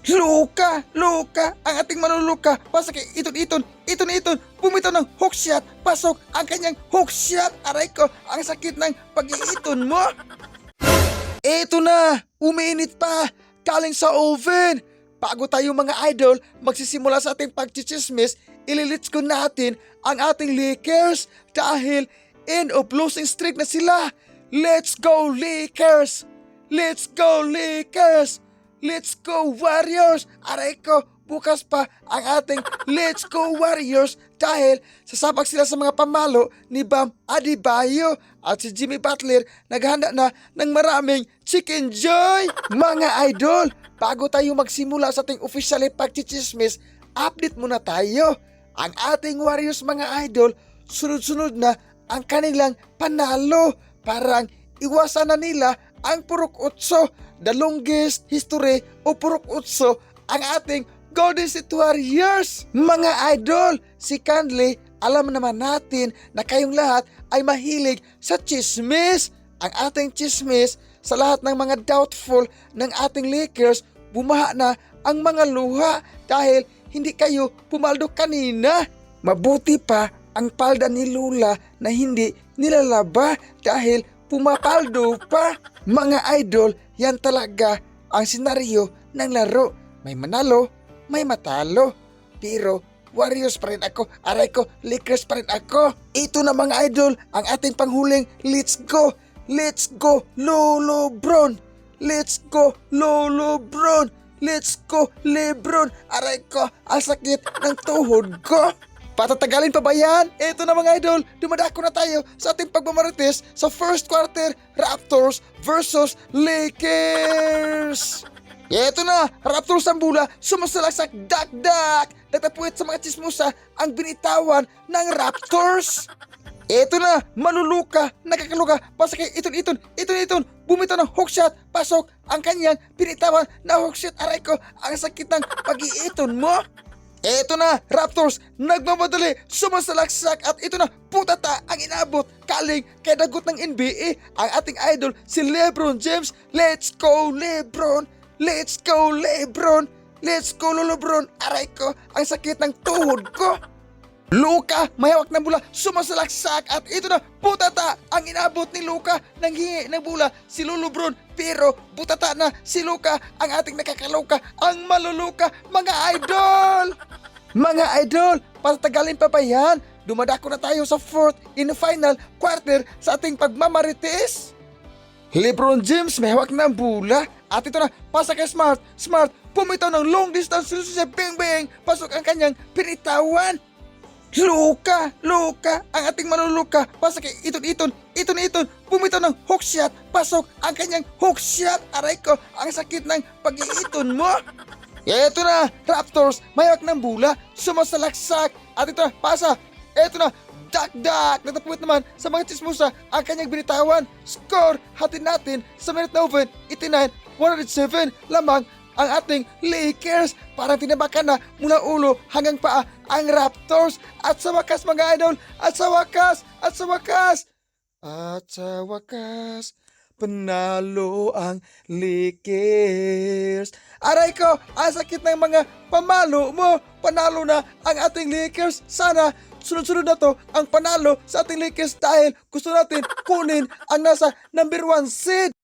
Luka, ang ating manluluka, pasok kay iton, bumitaw ng hook shot, pasok ang kanyang hook shot, aray ko, ang sakit ng pag-iiton mo. Eto na, umiinit pa, galing sa oven. Bago tayo mga idol, magsisimula sa ating pagchichismis, ililits ko natin ang ating Lakers dahil end of losing streak na sila. Let's go Lakers! Let's go Lakers! Let's go Warriors! Aray ko, bukas pa ang ating Let's go Warriors dahil sasabak sila sa mga pamalo ni Bam Adebayo at si Jimmy Butler naghanda na ng maraming chicken joy. Mga idol, bago tayo magsimula sa ating official pagchichismis, update muna tayo. Ang ating Warriors mga idol, sunod-sunod na ang kanilang panalo. Parang iwasan na nila ang purok utso, the longest history o purok utso ang ating Golden State Warriors. Mga idol, si Canley, alam naman natin na kayong lahat ay mahilig sa chismis. Ang ating chismis sa lahat ng mga doubtful ng ating Lakers, bumaha na ang mga luha dahil hindi kayo pumaldo kanina. Mabuti pa ang palda ni Lula na hindi nilalaba dahil pumapaldo pa. Mga idol, yan talaga ang senaryo ng laro. May manalo, may matalo. Pero Warriors pa rin ako, aray ko, Lakers pa rin ako. Ito na mga idol, ang ating panghuling let's go. Let's go Lolo Bron. Let's go Lolo Bron. Let's go Lebron. Aray ko, ang sakit ng tuhod ko. Patatagalin pa ba yan? Ito na mga idol, dumadako na tayo sa ating pagmamarites sa first quarter Raptors versus Lakers. Ito na, Raptors ang bula, sumasalaksak dak-dak. Natapuit sa mga chismosa ang binitawan ng Raptors. Ito na, maluluka, nakakaluka, pasok kay iton, bumitaw ng hook shot, pasok ang kanyang binitawan na hook shot. Aray ko, ang sakit ng pag-iiton mo. Eto na, Raptors, nagmamadali, sumasalaksak at ito na, putata ang inabot kaling kay dagot ng NBA, ang ating idol si LeBron James. Let's go LeBron, let's go LeBron, let's go LeBron. Aray ko, ang sakit ng tuhod ko. Luka, mayawak ng bula, sumasalaksak at ito na, putata ang inabot ni Luka. Nanghingi ng bula si LeBron pero putata na si Luka, ang ating nakakaluka, ang maluluka. Mga idol, mga idol, patatagalin pa ba yan? Dumadako na tayo sa fourth in final quarter sa ating pagmamarites. LeBron James may hawak ng bula at ito na, pasa kay Smart, pumitaw ng long distance sa bang, pasok ang kanyang pinitawan. Luka, ang ating manluluka, pasok kay iton, bumitaw ng hook shot, pasok ang kanyang hook shot. Aray ko, ang sakit ng pag-iiton mo. Eto na, Raptors, mayawak ng bula, sumasalaksak at ito na, pasa, eto na, dak-dak, natapuit naman sa mga chismosa ang kanyang binitawan. Score, hatin natin sa minute na 89-107 lamang ang ating Lakers. Parang tinabakan na mula ulo hanggang paa ang Raptors. At sa wakas mga idol, at sa wakas, panalo ang Lakers. Aray ko, ang sakit ng mga pamalo mo. Panalo na ang ating Lakers. Sana sunod-sunod na to ang panalo sa ating Lakers dahil gusto natin kunin ang nasa number 1 seed.